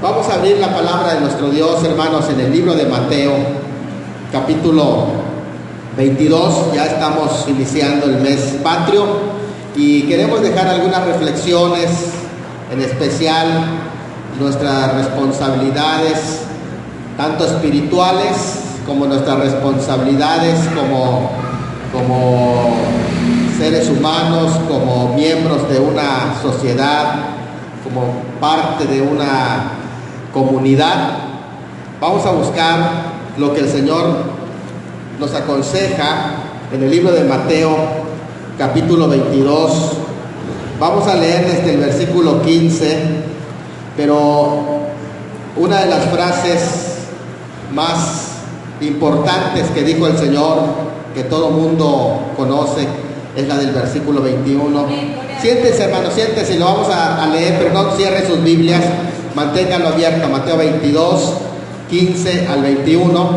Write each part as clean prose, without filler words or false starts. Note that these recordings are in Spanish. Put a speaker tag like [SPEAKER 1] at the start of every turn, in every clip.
[SPEAKER 1] Vamos a abrir la palabra de nuestro Dios, hermanos, en el libro de Mateo, capítulo 22. Ya estamos iniciando el mes patrio y queremos dejar algunas reflexiones, en especial nuestras responsabilidades, tanto espirituales como nuestras responsabilidades como seres humanos, como miembros de una sociedad, como parte de una comunidad. Vamos a buscar lo que el Señor nos aconseja en el libro de Mateo, capítulo 22. Vamos a leer desde el versículo 15, pero una de las frases más importantes que dijo el Señor, que todo mundo conoce, es la del versículo 21. Siéntese, hermano, siéntese, lo vamos a leer, pero no cierre sus Biblias, manténganlo abierto. Mateo 22, 15 al 21.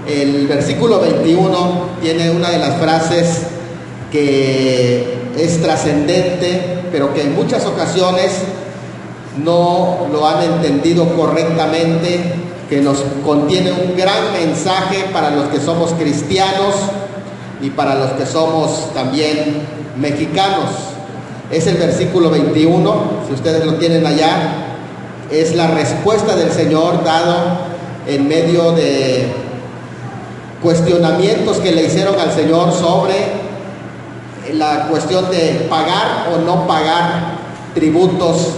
[SPEAKER 1] El versículo 21 tiene una de las frases que es trascendente, pero que en muchas ocasiones no lo han entendido correctamente, que nos contiene un gran mensaje para los que somos cristianos y para los que somos también mexicanos. Es el versículo 21, si ustedes lo tienen allá, es la respuesta del Señor dado en medio de cuestionamientos que le hicieron al Señor sobre la cuestión de pagar o no pagar tributos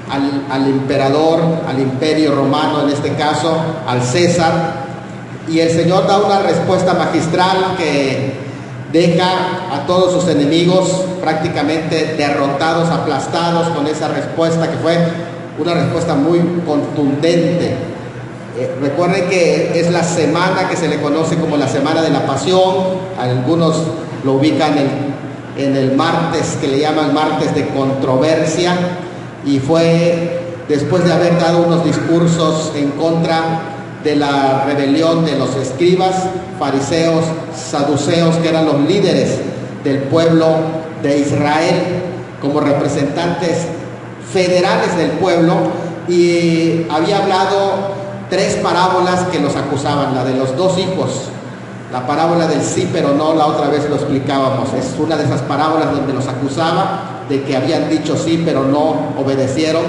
[SPEAKER 1] al emperador, al imperio romano, en este caso al César. Y el Señor da una respuesta magistral que deja a todos sus enemigos prácticamente derrotados, aplastados con esa respuesta, que fue una respuesta muy contundente. Recuerden que es la semana que se le conoce como la Semana de la Pasión. Algunos lo ubican en el martes, que le llaman martes de controversia, y fue después de haber dado unos discursos en contra de la rebelión de los escribas, fariseos, saduceos, que eran los líderes del pueblo de Israel, como representantes federales del pueblo, y había hablado 3 parábolas que los acusaban. La de los 2 hijos, la parábola del sí pero no, la otra vez lo explicábamos, es una de esas parábolas donde los acusaba de que habían dicho sí pero no obedecieron.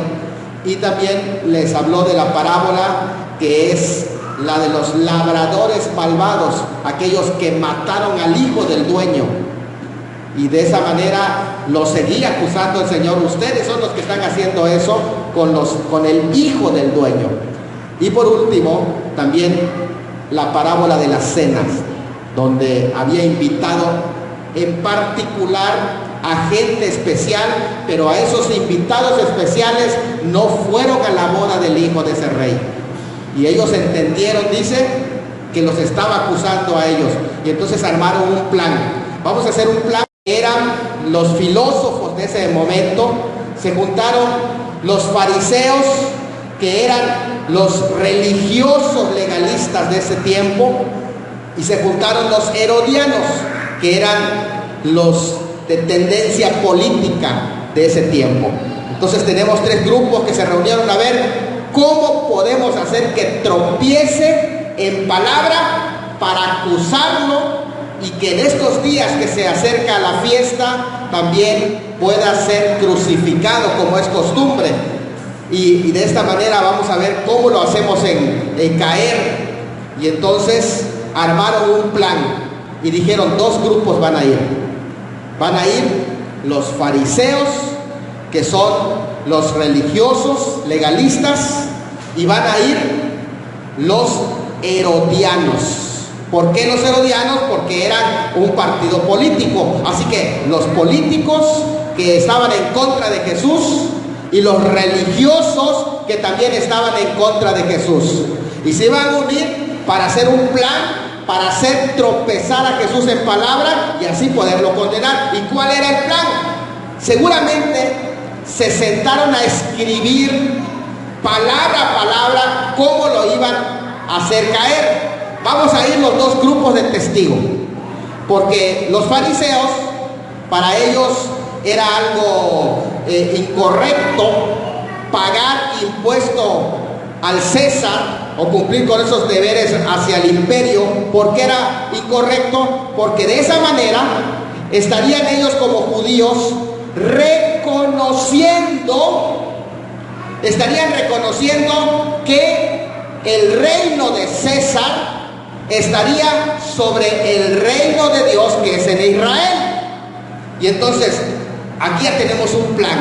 [SPEAKER 1] Y también les habló de la parábola que es la de los labradores malvados, aquellos que mataron al hijo del dueño, y de esa manera los seguía acusando el Señor: ustedes son los que están haciendo eso con el hijo del dueño. Y por último, también la parábola de las cenas, donde había invitado en particular a gente especial, pero a esos invitados especiales no fueron a la boda del hijo de ese rey. Y ellos entendieron, dice, que los estaba acusando a ellos. Y entonces armaron un plan. Vamos a hacer un plan. Eran los filósofos de ese momento. Se juntaron los fariseos, que eran los religiosos legalistas de ese tiempo, y se juntaron los herodianos, que eran los de tendencia política de ese tiempo. Entonces tenemos 3 grupos que se reunieron a ver cómo podemos hacer que tropiece en palabra para acusarlo, y que en estos días que se acerca la fiesta también pueda ser crucificado como es costumbre. Y de esta manera vamos a ver cómo lo hacemos en caer. Y entonces armaron un plan y dijeron: 2 grupos van a ir. Van a ir los fariseos, que son los religiosos legalistas, y van a ir los herodianos. ¿Por qué los herodianos? Porque eran un partido político. Así que los políticos que estaban en contra de Jesús y los religiosos que también estaban en contra de Jesús, y se iban a unir para hacer un plan, para hacer tropezar a Jesús en palabra y así poderlo condenar. ¿Y cuál era el plan? Seguramente se sentaron a escribir palabra a palabra cómo lo iban a hacer caer. Vamos a ir los 2 grupos de testigos, porque los fariseos, para ellos era algo incorrecto pagar impuesto al César o cumplir con esos deberes hacia el imperio. ¿Por qué era incorrecto? Porque de esa manera estarían ellos como judíos estarían reconociendo que el reino de César estaría sobre el reino de Dios, que es en Israel. Y entonces aquí ya tenemos un plan.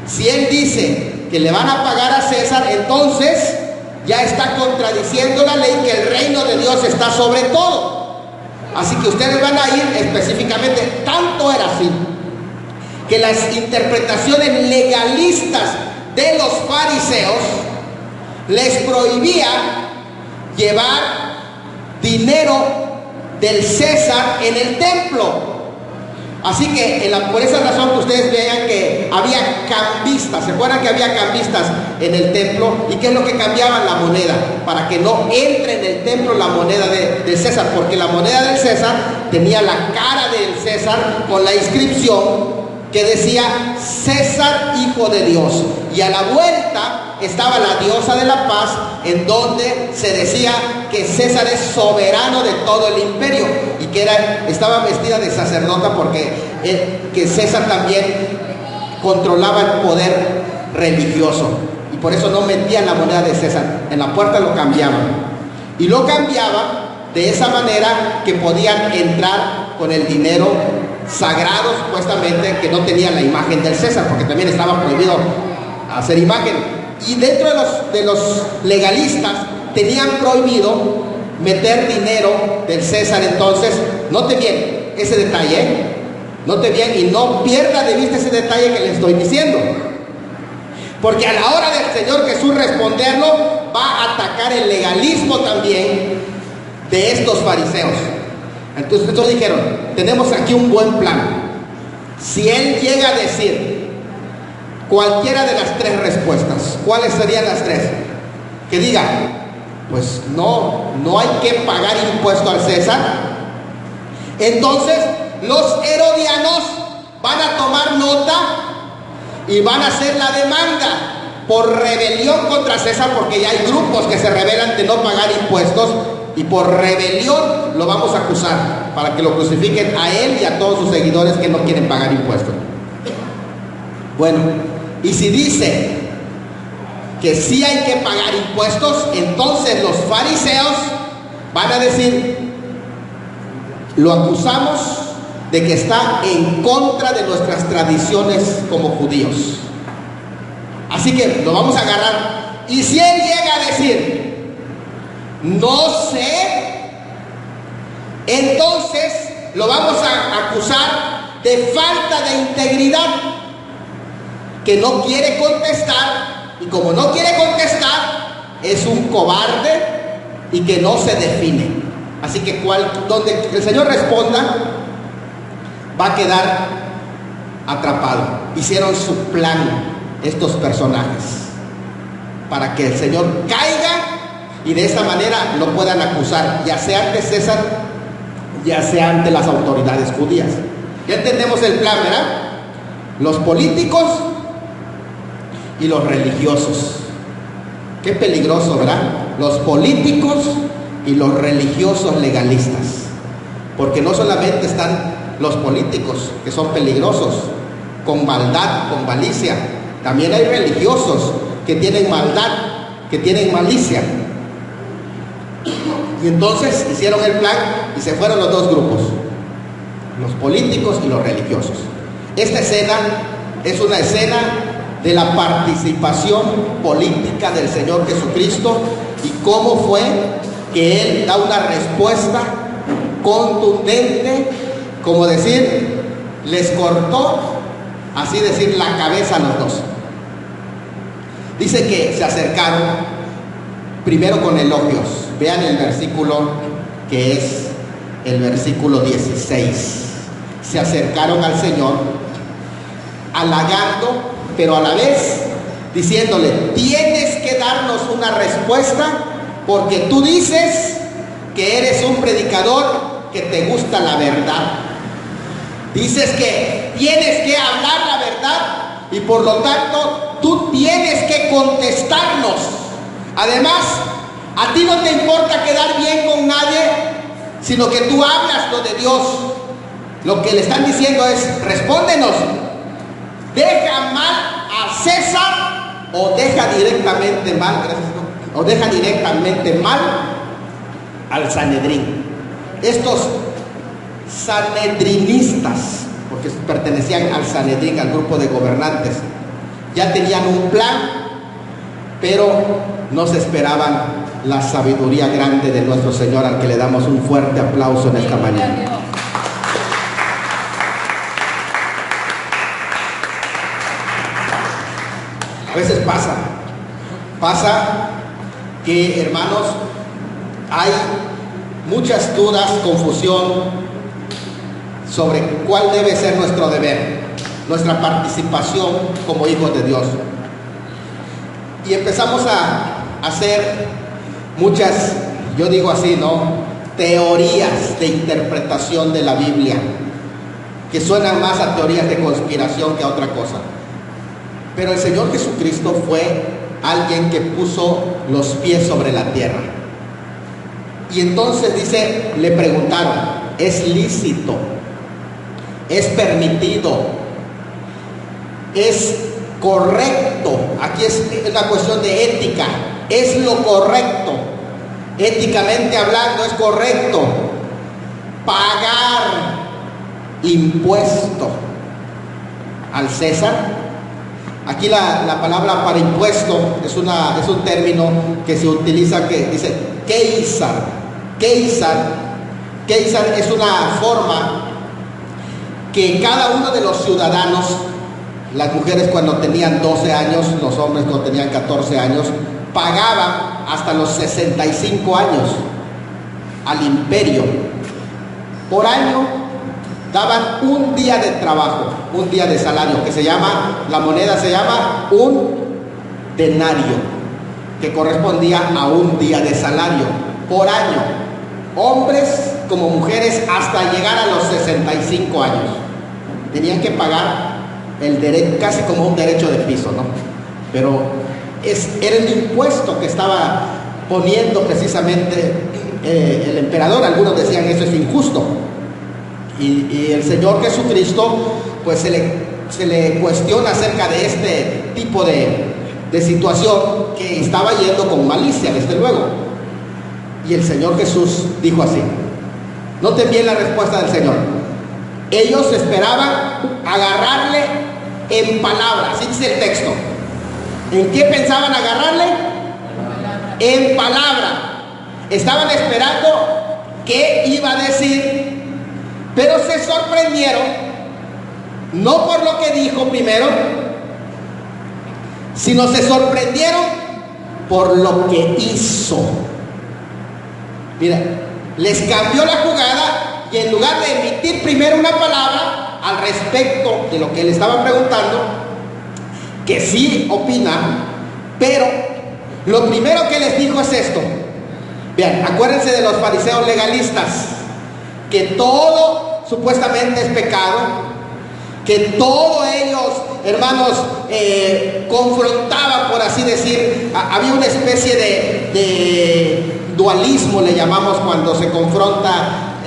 [SPEAKER 1] Si él dice que le van a pagar a César, entonces ya está contradiciendo la ley, que el reino de Dios está sobre todo. Así que ustedes van a ir específicamente. Tanto era así que las interpretaciones legalistas de los fariseos les prohibía llevar dinero del César en el templo. Así que por esa razón que ustedes vean que había cambistas. ¿Se acuerdan que había cambistas en el templo? ¿Y qué es lo que cambiaban? La moneda, para que no entre en el templo la moneda del César, porque la moneda del César tenía la cara del César con la inscripción que decía César, hijo de Dios, y a la vuelta estaba la diosa de la paz, en donde se decía que César es soberano de todo el imperio, y que estaba vestida de sacerdota, porque que César también controlaba el poder religioso, y por eso no metían la moneda de César, en la puerta lo cambiaban, y lo cambiaban de esa manera que podían entrar con el dinero sagrado, supuestamente, que no tenía la imagen del César, porque también estaba prohibido hacer imagen. Y dentro de los legalistas tenían prohibido meter dinero del César. Entonces, note bien ese detalle, note bien y no pierda de vista ese detalle que le estoy diciendo, porque a la hora del Señor Jesús responderlo, va a atacar el legalismo también de estos fariseos. Entonces estos dijeron, tenemos aquí un buen plan. Si él llega a decir cualquiera de las tres respuestas, ¿cuáles serían las tres? Que diga, pues no hay que pagar impuesto al César. Entonces los herodianos van a tomar nota y van a hacer la demanda por rebelión contra César, porque ya hay grupos que se rebelan de no pagar impuestos, y por rebelión lo vamos a acusar para que lo crucifiquen a él y a todos sus seguidores que no quieren pagar impuestos. Bueno, y si dice que sí hay que pagar impuestos, entonces los fariseos van a decir, lo acusamos de que está en contra de nuestras tradiciones como judíos, así que lo vamos a agarrar. Y si él llega a decir no sé, entonces lo vamos a acusar de falta de integridad, que no quiere contestar, y como no quiere contestar, es un cobarde y que no se define. Así que donde el Señor responda, va a quedar atrapado. Hicieron su plan estos personajes para que el Señor caiga y de esta manera lo puedan acusar, ya sea ante César, ya sea ante las autoridades judías. Ya entendemos el plan, ¿verdad? Los políticos y los religiosos. Qué peligroso, ¿verdad? Los políticos y los religiosos legalistas. Porque no solamente están los políticos, que son peligrosos, con maldad, con malicia. También hay religiosos que tienen maldad, que tienen malicia. Y entonces hicieron el plan y se fueron los dos grupos, los políticos y los religiosos. Esta escena es una escena de la participación política del Señor Jesucristo y cómo fue que Él da una respuesta contundente, como decir, les cortó, así decir, la cabeza a los dos. Dice que se acercaron primero con elogios. Vean el versículo que es el versículo 16. Se acercaron al Señor halagando, pero a la vez diciéndole, tienes que darnos una respuesta, porque tú dices que eres un predicador que te gusta la verdad. Dices que tienes que hablar la verdad y por lo tanto tú tienes que contestarnos. Además, a ti no te importa quedar bien con nadie, sino que tú hablas lo de Dios. Lo que le están diciendo es: respóndenos, ¿deja mal a César o deja directamente mal, o deja directamente mal al Sanedrín? Estos sanedrinistas, porque pertenecían al Sanedrín, al grupo de gobernantes, ya tenían un plan, pero no se esperaban la sabiduría grande de nuestro Señor, al que le damos un fuerte aplauso en esta mañana. A veces pasa que, hermanos, hay muchas dudas, confusión sobre cuál debe ser nuestro deber, nuestra participación como hijos de Dios. Y empezamos a hacer muchas, yo digo así, ¿no?, teorías de interpretación de la Biblia, que suenan más a teorías de conspiración que a otra cosa. Pero el Señor Jesucristo fue alguien que puso los pies sobre la tierra. Y entonces dice, le preguntaron: ¿es lícito? ¿Es permitido? ¿Es correcto? Aquí es una cuestión de ética. ¿Es lo correcto? Éticamente hablando, ¿es correcto pagar impuesto al César? Aquí la palabra para impuesto es un término que se utiliza, que dice Keisar. Keisar es una forma que cada uno de los ciudadanos, las mujeres cuando tenían 12 años, los hombres cuando tenían 14 años, pagaban hasta los 65 años al imperio. Por año daban un día de trabajo, un día de salario, que la moneda se llama un denario, que correspondía a un día de salario por año, hombres como mujeres, hasta llegar a los 65 años. Tenían que pagar el derecho, casi como un derecho de piso, ¿no? Pero era el impuesto que estaba poniendo precisamente el emperador. Algunos decían: eso es injusto. Y el Señor Jesucristo, pues se le cuestiona acerca de este tipo de situación, que estaba yendo con malicia, desde luego. Y el Señor Jesús dijo así. Noten bien la respuesta del Señor. Ellos esperaban agarrarle en palabras, así dice el texto. ¿En qué pensaban agarrarle? En palabra. Estaban esperando qué iba a decir. Pero se sorprendieron, no por lo que dijo primero, sino se sorprendieron por lo que hizo. Mira, les cambió la jugada, y en lugar de emitir primero una palabra al respecto de lo que le estaban preguntando, que sí opina, pero lo primero que les dijo es esto. Vean, acuérdense de los fariseos legalistas, que todo supuestamente es pecado, que todo ellos, hermanos, confrontaban, por así decir. Había una especie de dualismo, le llamamos, cuando se confronta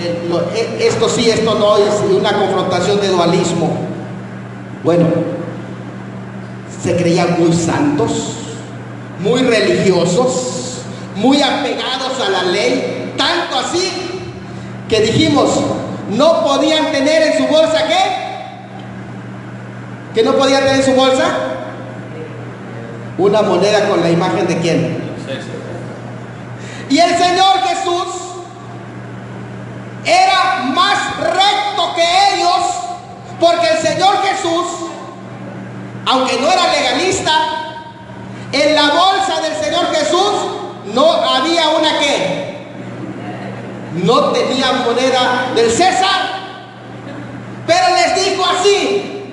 [SPEAKER 1] esto sí, esto no, es una confrontación de dualismo. Bueno, se creían muy santos, muy religiosos, muy apegados a la ley, tanto así que dijimos, no podían tener en su bolsa, ¿qué no podían tener en su bolsa? Una moneda con la imagen de ¿quién? Y el Señor Jesús era más recto que ellos, porque el Señor Jesús, aunque no era legalista, en la bolsa del Señor Jesús no había una ¿qué? No tenía moneda del César. Pero les dijo así: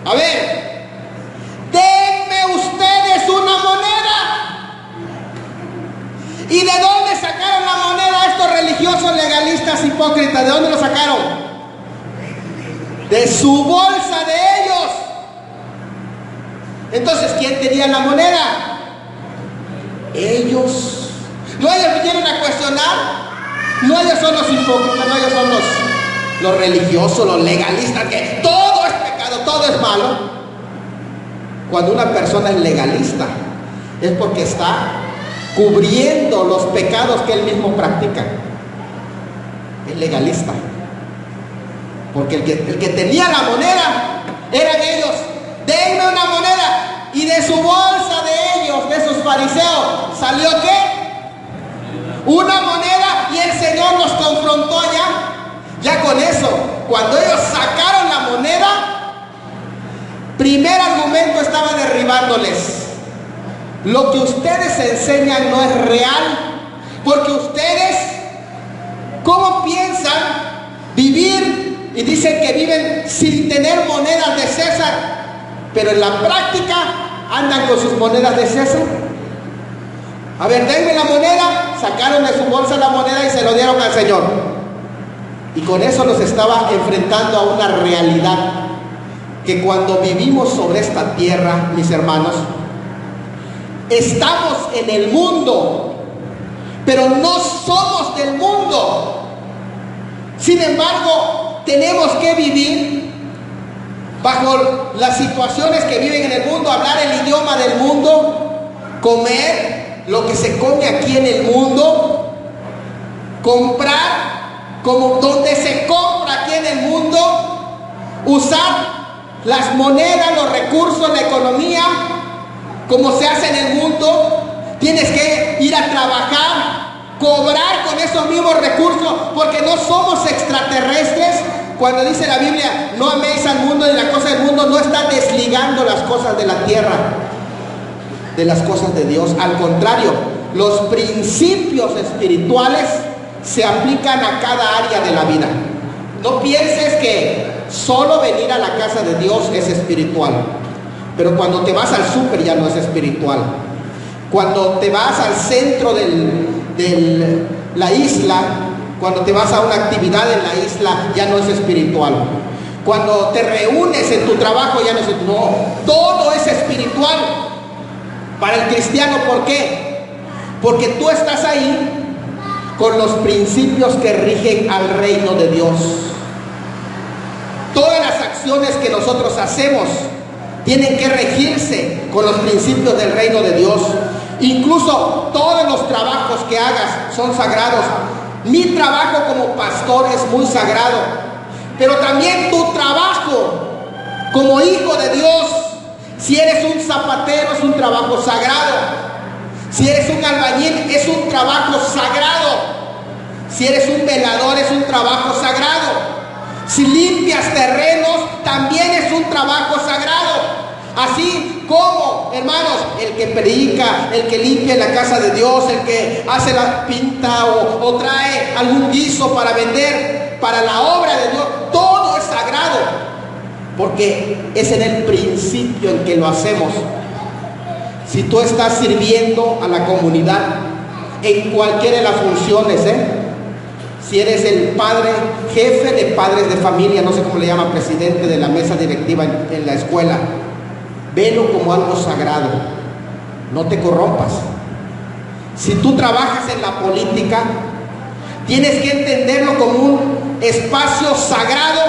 [SPEAKER 1] a ver, denme ustedes una moneda. ¿Y de dónde sacaron la moneda estos religiosos legalistas hipócritas? ¿De dónde lo sacaron? De su bolsa de ellos. Entonces, ¿quién tenía la moneda? Ellos. No, ellos vinieron a cuestionar. No, ellos son los hipócritas, no, ellos son los religiosos, los legalistas, que todo es pecado, todo es malo. Cuando una persona es legalista, es porque está cubriendo los pecados que él mismo practica. Es legalista. Porque el que tenía la moneda eran ellos. Denme una moneda. Y de su bolsa de ellos, de esos fariseos, ¿salió qué? Una moneda. Y el Señor los confrontó allá. Ya con eso, cuando ellos sacaron la moneda, primer argumento estaba derribándoles. Lo que ustedes enseñan no es real, porque ustedes, ¿cómo piensan vivir? Y dicen que viven sin tener monedas de César, pero en la práctica andan con sus monedas de César. A ver, denme la moneda. Sacaron de su bolsa la moneda y se lo dieron al Señor. Y con eso los estaba enfrentando a una realidad, que cuando vivimos sobre esta tierra, mis hermanos, estamos en el mundo, pero no somos del mundo. Sin embargo, tenemos que vivir bajo las situaciones que viven en el mundo, hablar el idioma del mundo, comer lo que se come aquí en el mundo, comprar como donde se compra aquí en el mundo, usar las monedas, los recursos, la economía como se hace en el mundo. Tienes que ir a trabajar, cobrar con esos mismos recursos, porque no somos extraterrestres. Cuando dice la Biblia, no améis al mundo ni la cosa del mundo, no está desligando las cosas de la tierra de las cosas de Dios. Al contrario, los principios espirituales se aplican a cada área de la vida. No pienses que solo venir a la casa de Dios es espiritual, pero cuando te vas al súper ya no es espiritual. Cuando te vas al centro de la isla, cuando te vas a una actividad en la isla, ya no es espiritual. Cuando te reúnes en tu trabajo, ya no es. No, todo es espiritual para el cristiano. ¿Por qué? Porque tú estás ahí con los principios que rigen al reino de Dios. Todas las acciones que nosotros hacemos tienen que regirse con los principios del reino de Dios. Incluso todos los trabajos que hagas son sagrados. Mi trabajo como pastor es muy sagrado, pero también tu trabajo como hijo de Dios, si eres un zapatero, es un trabajo sagrado. Si eres un albañil, es un trabajo sagrado. Si eres un velador, es un trabajo sagrado. Si limpias terrenos, también es un trabajo sagrado. Así como, hermanos, el que predica, el que limpia en la casa de Dios, el que hace la pinta o trae algún guiso para vender para la obra de Dios, todo es sagrado, porque es en el principio en que lo hacemos. Si tú estás sirviendo a la comunidad en cualquiera de las funciones, si eres el padre, jefe de padres de familia, no sé cómo le llaman, presidente de la mesa directiva en la escuela, velo como algo sagrado, no te corrompas. Si tú trabajas en la política, tienes que entenderlo como un espacio sagrado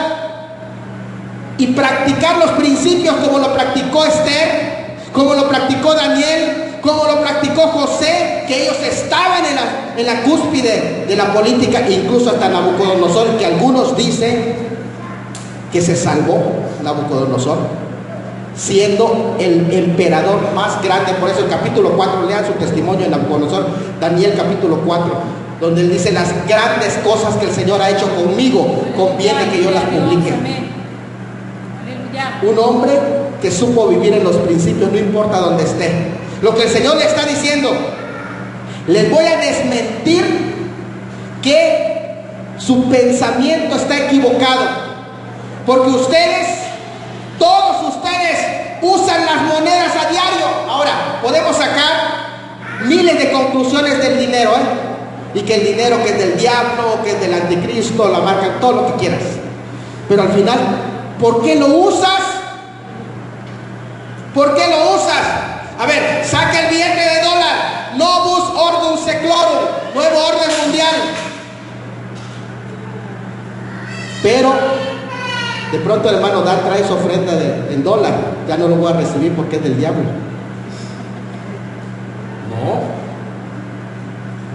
[SPEAKER 1] y practicar los principios como lo practicó Esther, como lo practicó Daniel, como lo practicó José, que ellos estaban en la cúspide de la política, incluso hasta Nabucodonosor, que algunos dicen que se salvó Nabucodonosor, siendo el emperador más grande. Por eso el capítulo 4, lean su testimonio en Nabucodonosor, Daniel capítulo 4, donde él dice: las grandes cosas que el Señor ha hecho conmigo, conviene que yo las publique. Un hombre que supo vivir en los principios, no importa dónde esté. Lo que el Señor le está diciendo: les voy a desmentir que su pensamiento está equivocado, porque ustedes, todos ustedes, usan las monedas a diario. Ahora, podemos sacar miles de conclusiones del dinero, y que el dinero que es del diablo, que es del anticristo, la marca, todo lo que quieras. Pero al final, ¿por qué lo usas? ¿Por qué lo usas? A ver, saca el billete de dólar. Novus Ordum Seclorum, nuevo orden mundial. Pero de pronto el hermano Dan trae su ofrenda en dólar. Ya no lo voy a recibir porque es del diablo.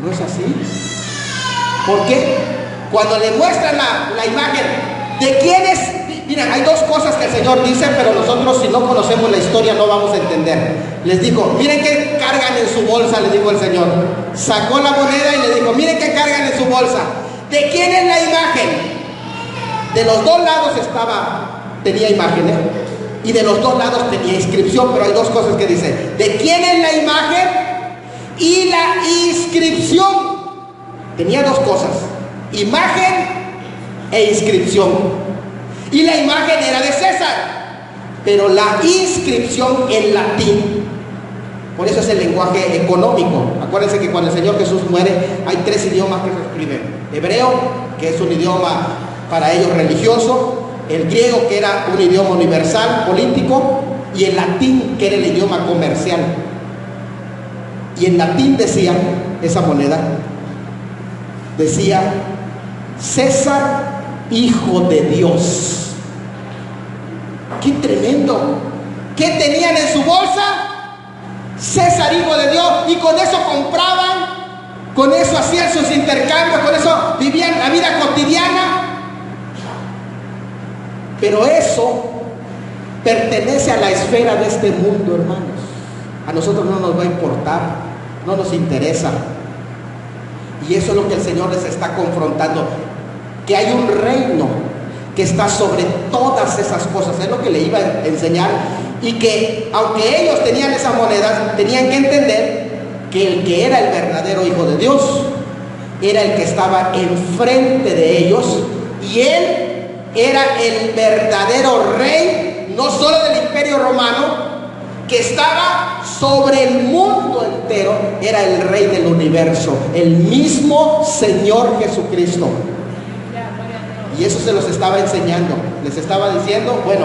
[SPEAKER 1] No es así. ¿Por qué? Cuando le muestran la imagen de quién es. Miren, hay dos cosas que el Señor dice, pero nosotros, si no conocemos la historia, no vamos a entender. Les dijo, miren qué cargan en su bolsa, le dijo el Señor. Sacó la moneda y le dijo, miren qué cargan en su bolsa. ¿De quién es la imagen? De los dos lados tenía imágenes, y de los dos lados tenía inscripción, pero hay dos cosas que dice: ¿de quién es la imagen? Y la inscripción. Tenía dos cosas: imagen e inscripción. Y la imagen era de César, pero la inscripción en latín. Por eso es el lenguaje económico. Acuérdense que cuando el Señor Jesús muere, hay tres idiomas que se escriben: hebreo, que es un idioma para ellos religioso; el griego, que era un idioma universal político; y el latín, que era el idioma comercial. Y en latín decía, esa moneda decía: César, hijo de Dios. ¡Qué tremendo! ¿Qué tenían en su bolsa? César, hijo de Dios. Y con eso compraban, con eso hacían sus intercambios, con eso vivían la vida cotidiana. Pero eso pertenece a la esfera de este mundo, hermanos. A nosotros no nos va a importar, no nos interesa. Y eso es lo que el Señor les está confrontando: que hay un reino que está sobre todas esas cosas. Es lo que le iba a enseñar. Y que aunque ellos tenían esas monedas, tenían que entender que el que era el verdadero Hijo de Dios era el que estaba enfrente de ellos, y Él era el verdadero rey, no solo del Imperio Romano, que estaba sobre el mundo entero. Era el rey del universo, el mismo Señor Jesucristo. Y eso se los estaba enseñando. Les estaba diciendo: bueno,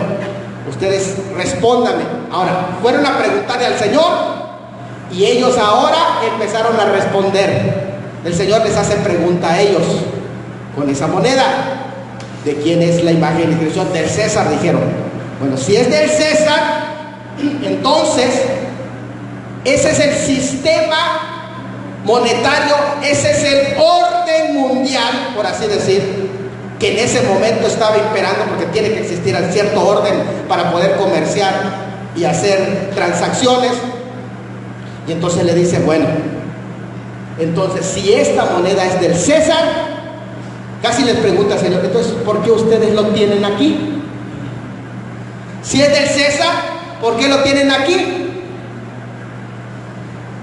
[SPEAKER 1] ustedes respóndanme. Ahora, fueron a preguntarle al Señor, y ellos ahora empezaron a responder. El Señor les hace pregunta a ellos con esa moneda: ¿de quién es la imagen y la inscripción? Del César, dijeron. Bueno, si es del César, entonces ese es el sistema monetario, ese es el orden mundial, por así decir, que en ese momento estaba imperando, porque tiene que existir cierto orden para poder comerciar y hacer transacciones. Y entonces le dice: bueno, entonces si esta moneda es del César, casi les pregunta al Señor: entonces, ¿por qué ustedes lo tienen aquí? Si es del César, ¿por qué lo tienen aquí?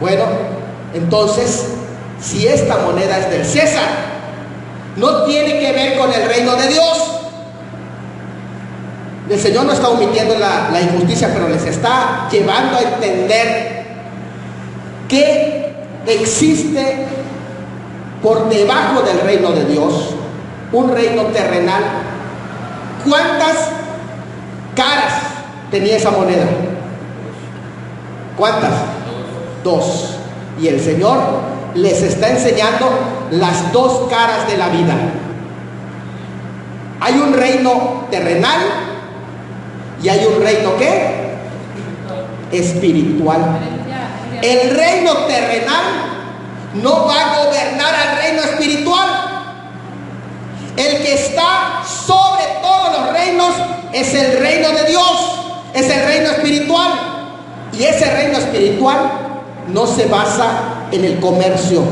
[SPEAKER 1] Bueno, entonces, si esta moneda es del César, no tiene que ver con el reino de Dios. El Señor no está omitiendo la injusticia, pero les está llevando a entender que existe por debajo del reino de Dios un reino terrenal. ¿Cuántas caras tenía esa moneda? ¿Cuántas? Dos. Y el Señor les está enseñando las dos caras de la vida. Hay un reino terrenal y hay un reino ¿qué? Espiritual. El reino terrenal no va a gobernar al reino espiritual. El que está sobre todos los reinos es el reino de Dios, es el reino espiritual. Y ese reino espiritual no se basa en el comercio,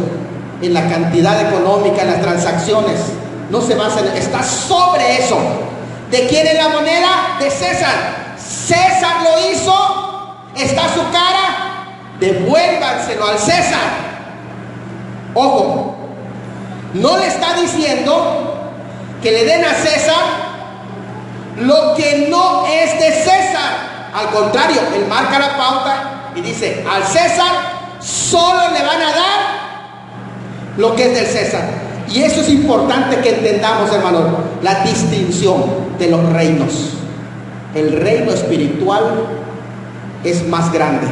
[SPEAKER 1] en la cantidad económica, en las transacciones. No se basa en, está sobre eso. ¿De quién es la moneda? De César. César lo hizo, está su cara, devuélvanselo al César. Ojo, no le está diciendo que le den a César lo que no es de César. Al contrario, él marca la pauta y dice: al César solo le van a dar lo que es del César. Y eso es importante que entendamos, hermanos, la distinción de los reinos. El reino espiritual es más grande.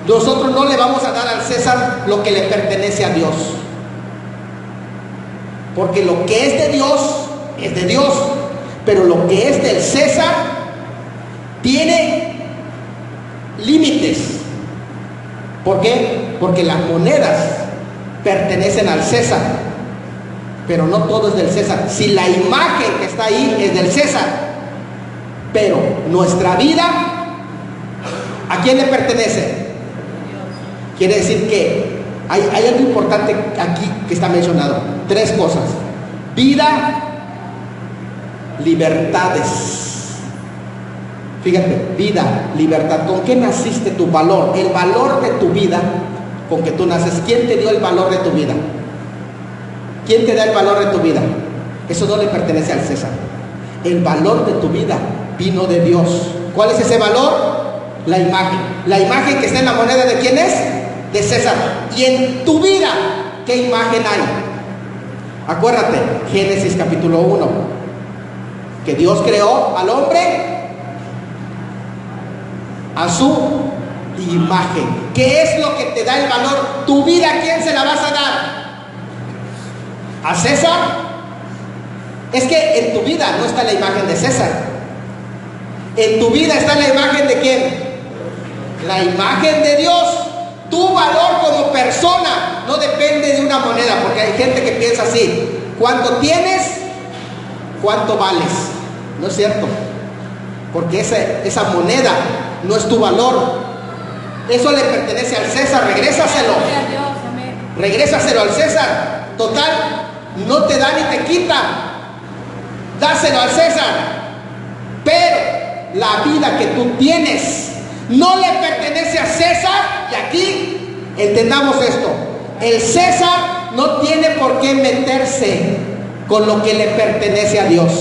[SPEAKER 1] Nosotros no le vamos a dar al César lo que le pertenece a Dios, porque lo que es de Dios, pero lo que es del César tiene límites. ¿Por qué? Porque las monedas pertenecen al César, pero no todo es del César. Si la imagen que está ahí es del César, pero nuestra vida, ¿a quién le pertenece? Quiere decir que hay algo importante aquí que está mencionado. 3 cosas: vida, libertades. Fíjate, vida, libertad. ¿Con qué naciste? Tu valor, el valor de tu vida, con que tú naces. ¿Quién te dio el valor de tu vida? ¿Quién te da el valor de tu vida? Eso no le pertenece al César. El valor de tu vida vino de Dios. ¿Cuál es ese valor? La imagen. La imagen que está en la moneda, ¿de quién es? De César. Y en tu vida, ¿qué imagen hay? Acuérdate, Génesis capítulo 1, que Dios creó al hombre a su imagen. ¿Qué es lo que te da el valor? Tu vida, ¿a quién se la vas a dar? ¿A César? Es que en tu vida no está la imagen de César. En tu vida está la imagen de ¿quién? La imagen de Dios. Tu valor como persona no depende de una moneda, porque hay gente que piensa así: ¿cuánto tienes? ¿Cuánto vales? No es cierto, porque esa moneda no es tu valor. Eso le pertenece al César. Regrésaselo al César. Total, no te da ni te quita. Dáselo al César. Pero la vida que tú tienes no le pertenece a César. Y aquí entendamos esto: el César no tiene por qué meterse con lo que le pertenece a Dios.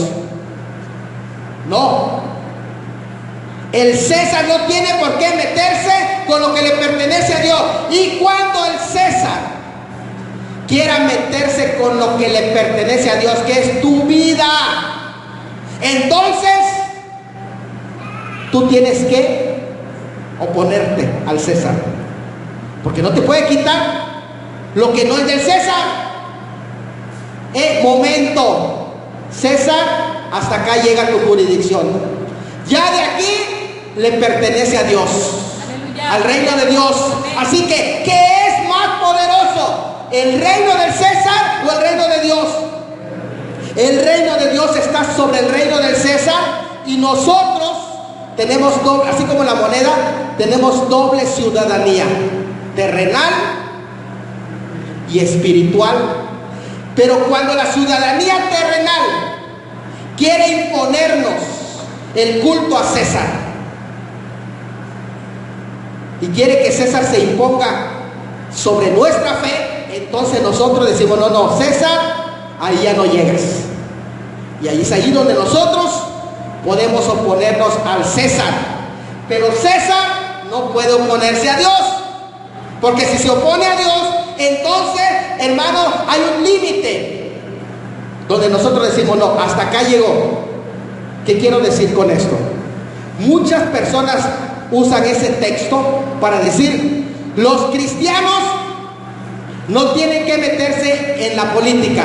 [SPEAKER 1] No. El César no tiene por qué meterse con lo que le pertenece a Dios. Y cuando el César quiera meterse con lo que le pertenece a Dios, que es tu vida, entonces tú tienes que oponerte al César, porque no te puede quitar lo que no es del César. Momento, César, hasta acá llega tu jurisdicción. Ya de aquí le pertenece a Dios. Aleluya. Al reino de Dios. Así que, ¿qué es más poderoso? ¿El reino del César o el reino de Dios? El reino de Dios está sobre el reino del César, y nosotros tenemos doble, así como la moneda, tenemos doble ciudadanía, terrenal y espiritual. Pero cuando la ciudadanía terrenal quiere imponernos el culto a César y quiere que César se imponga sobre nuestra fe, entonces nosotros decimos: no, César, ahí ya no llegas. Y ahí es allí donde nosotros podemos oponernos al César. Pero César no puede oponerse a Dios, porque si se opone a Dios, entonces, hermano, hay un límite donde nosotros decimos: no, hasta acá llegó. ¿Qué quiero decir con esto? Muchas personas usan ese texto para decir: los cristianos no tienen que meterse en la política.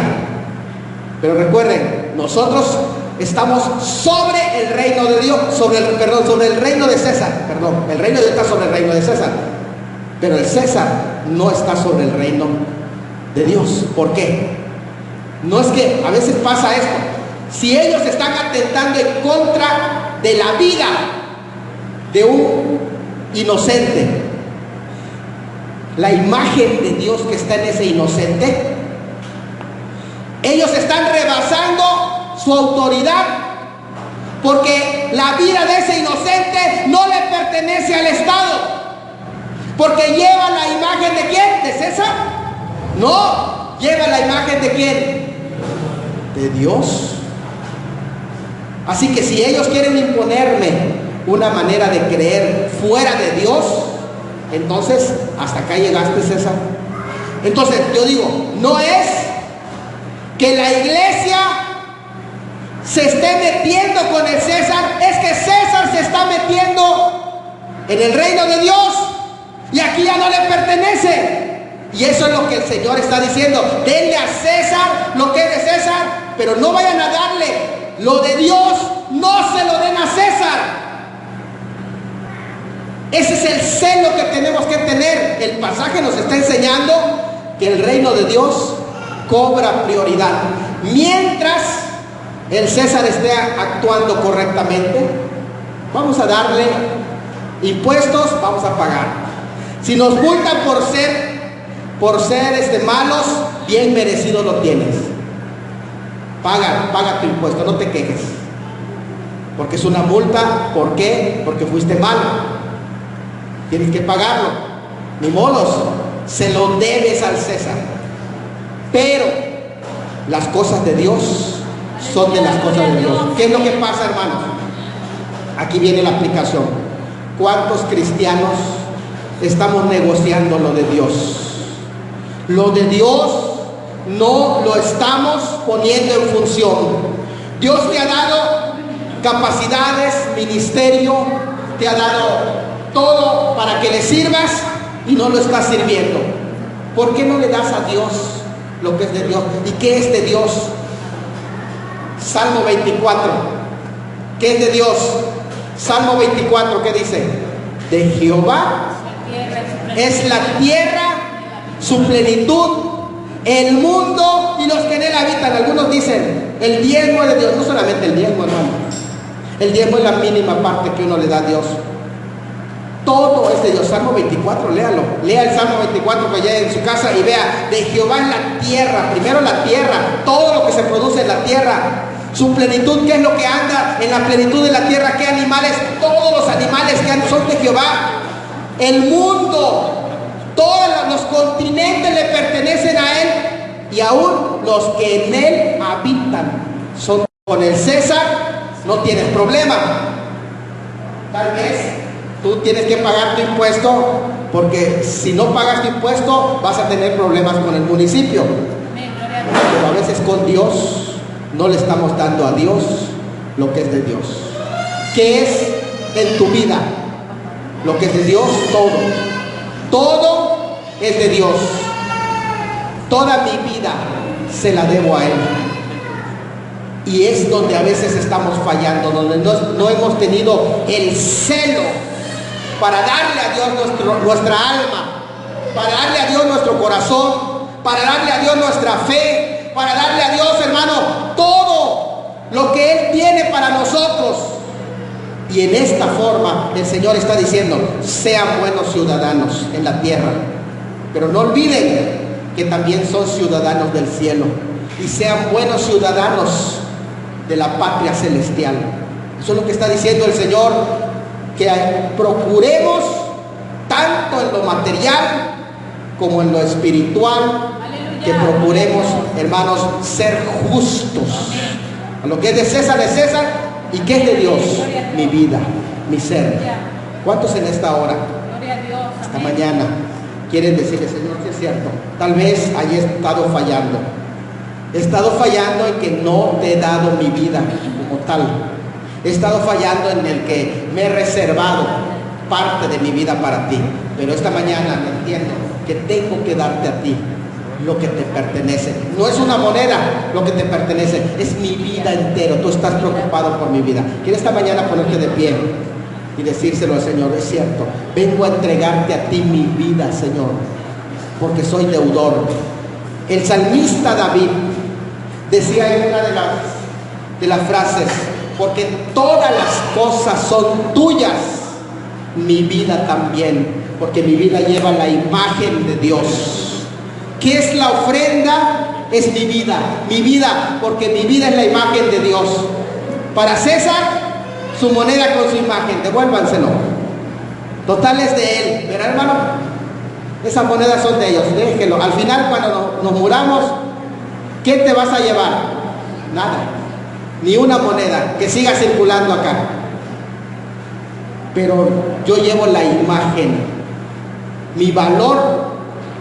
[SPEAKER 1] Pero recuerden, nosotros estamos sobre el reino de Dios, sobre el reino de César. El reino de Dios está sobre el reino de César, pero el César no está sobre el reino de Dios. ¿Por qué? No es que a veces pasa esto: si ellos están atentando en contra de la vida de un inocente, la imagen de Dios que está en ese inocente, ellos están rebasando su autoridad, porque la vida de ese inocente no le pertenece al Estado, porque lleva la imagen de ¿quién? ¿De César? No, lleva la imagen de ¿quién? De Dios. Así que si ellos quieren imponerme una manera de creer fuera de Dios, entonces hasta acá llegaste, César. Entonces yo digo, no es que la iglesia se esté metiendo con el César, es que César se está metiendo en el reino de Dios, y aquí ya no le pertenece. Y eso es lo que el Señor está diciendo: denle a César lo que es de César, pero no vayan a darle lo de Dios, no se lo den a César. Ese es el celo que tenemos que tener. El pasaje nos está enseñando que el reino de Dios cobra prioridad. Mientras el César esté actuando correctamente, vamos a darle impuestos, vamos a pagar. Si nos multan por ser malos, bien merecido lo tienes. Paga tu impuesto, no te quejes, porque es una multa. ¿Por qué? Porque fuiste malo. Tienes que pagarlo, ni modos, se lo debes al César. Pero las cosas de Dios son de las cosas de Dios. ¿Qué es lo que pasa, hermanos? Aquí viene la aplicación. ¿Cuántos cristianos estamos negociando lo de Dios? Lo de Dios no lo estamos poniendo en función. Dios te ha dado capacidades, ministerio, te ha dado todo para que le sirvas y no lo estás sirviendo. ¿Por qué no le das a Dios lo que es de Dios? ¿Y qué es de Dios? Salmo 24. ¿Qué es de Dios? Salmo 24, ¿qué dice? De Jehová es la tierra, su plenitud, el mundo y los que en él habitan. Algunos dicen, el diezmo es de Dios. No solamente el diezmo, hermano. El diezmo es la mínima parte que uno le da a Dios. Todo es de Dios. Salmo 24, léalo. Lea el Salmo 24 que vaya en su casa y vea: de Jehová es la tierra. Primero la tierra, todo lo que se produce en la tierra. Su plenitud, ¿qué es lo que anda en la plenitud de la tierra? ¿Qué animales? Todos los animales que son de Jehová. El mundo, todos los continentes le pertenecen a él, y aún los que en él habitan son. Con el César no tienes problema. Tal vez tú tienes que pagar tu impuesto, porque si no pagas tu impuesto vas a tener problemas con el municipio. Pero a veces con Dios no le estamos dando a Dios lo que es de Dios. ¿Qué es en tu vida? Lo que es de Dios, todo es de Dios. Toda mi vida se la debo a Él. Y es donde a veces estamos fallando, donde no hemos tenido el celo para darle a Dios nuestra alma, para darle a Dios nuestro corazón, para darle a Dios nuestra fe, para darle a Dios, hermano, todo lo que Él tiene para nosotros. Y en esta forma el Señor está diciendo: sean buenos ciudadanos en la tierra, pero no olviden que también son ciudadanos del cielo, y sean buenos ciudadanos de la patria celestial. Eso es lo que está diciendo el Señor, que procuremos tanto en lo material como en lo espiritual. ¡Aleluya! Que procuremos, hermanos, ser justos. A lo que es de César, y que es de Dios, mi vida, mi ser. ¿Cuántos en esta hora, esta mañana, quieren decirle: Señor, que es cierto, tal vez haya estado fallando? He estado fallando en que no te he dado mi vida como tal. He estado fallando en el que me he reservado parte de mi vida para ti. Pero esta mañana entiendo que tengo que darte a ti lo que te pertenece. No es una moneda lo que te pertenece, es mi vida entero. Tú estás preocupado por mi vida. Quiero esta mañana ponerte de pie y decírselo al Señor: es cierto, vengo a entregarte a ti mi vida, Señor, porque soy deudor. El salmista David decía en una de las frases: porque todas las cosas son tuyas, mi vida también, porque mi vida lleva la imagen de Dios. ¿Qué es la ofrenda? Es mi vida, porque mi vida es la imagen de Dios. Para César, su moneda con su imagen, devuélvanselo. Total es de él, ¿verdad, hermano? Esas monedas son de ellos, déjenlo. Al final, cuando nos muramos, ¿qué te vas a llevar? Nada, ni una moneda que siga circulando acá. Pero yo llevo la imagen. Mi valor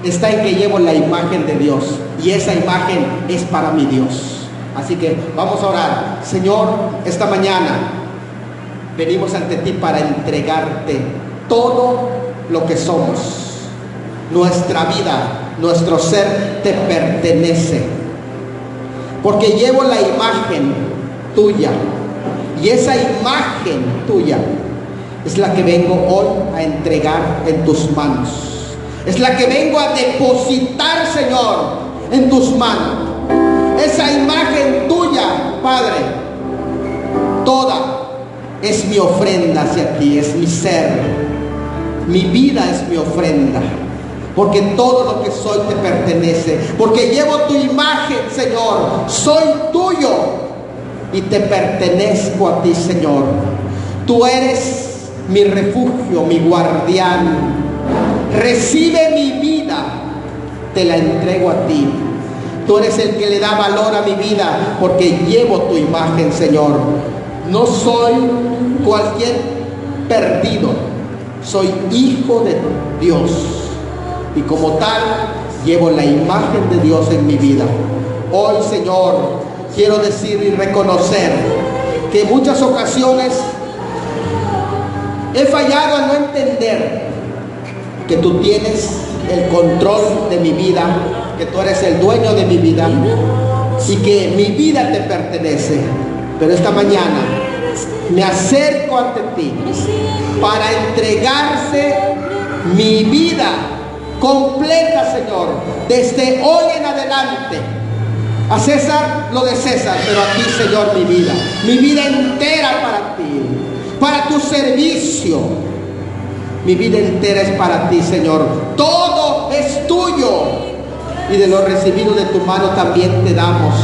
[SPEAKER 1] está en que llevo la imagen de Dios, y esa imagen es para mi Dios. Así que vamos a orar. Señor, esta mañana venimos ante ti para entregarte todo lo que somos, nuestra vida, nuestro ser te pertenece, porque llevo la imagen tuya, y esa imagen tuya es la que vengo hoy a entregar en tus manos, es la que vengo a depositar, Señor, en tus manos. Esa imagen tuya, Padre, toda es mi ofrenda hacia ti, es mi ser, mi vida es mi ofrenda, porque todo lo que soy te pertenece, porque llevo tu imagen, Señor, soy tuyo y te pertenezco a ti, Señor. Tú eres mi refugio, mi guardián. Recibe mi vida, te la entrego a ti. Tú eres el que le da valor a mi vida, porque llevo tu imagen, Señor. No soy cualquier perdido, soy hijo de Dios, y como tal llevo la imagen de Dios en mi vida. Hoy, Señor, quiero decir y reconocer que en muchas ocasiones he fallado a no entender que tú tienes el control de mi vida, que tú eres el dueño de mi vida y que mi vida te pertenece. Pero esta mañana me acerco ante ti para entregarte mi vida completa, Señor, desde hoy en adelante. A César lo de César, pero a ti, Señor, mi vida entera para ti, para tu servicio. Mi vida entera es para ti, Señor. Todo es tuyo, y de lo recibido de tu mano también te damos.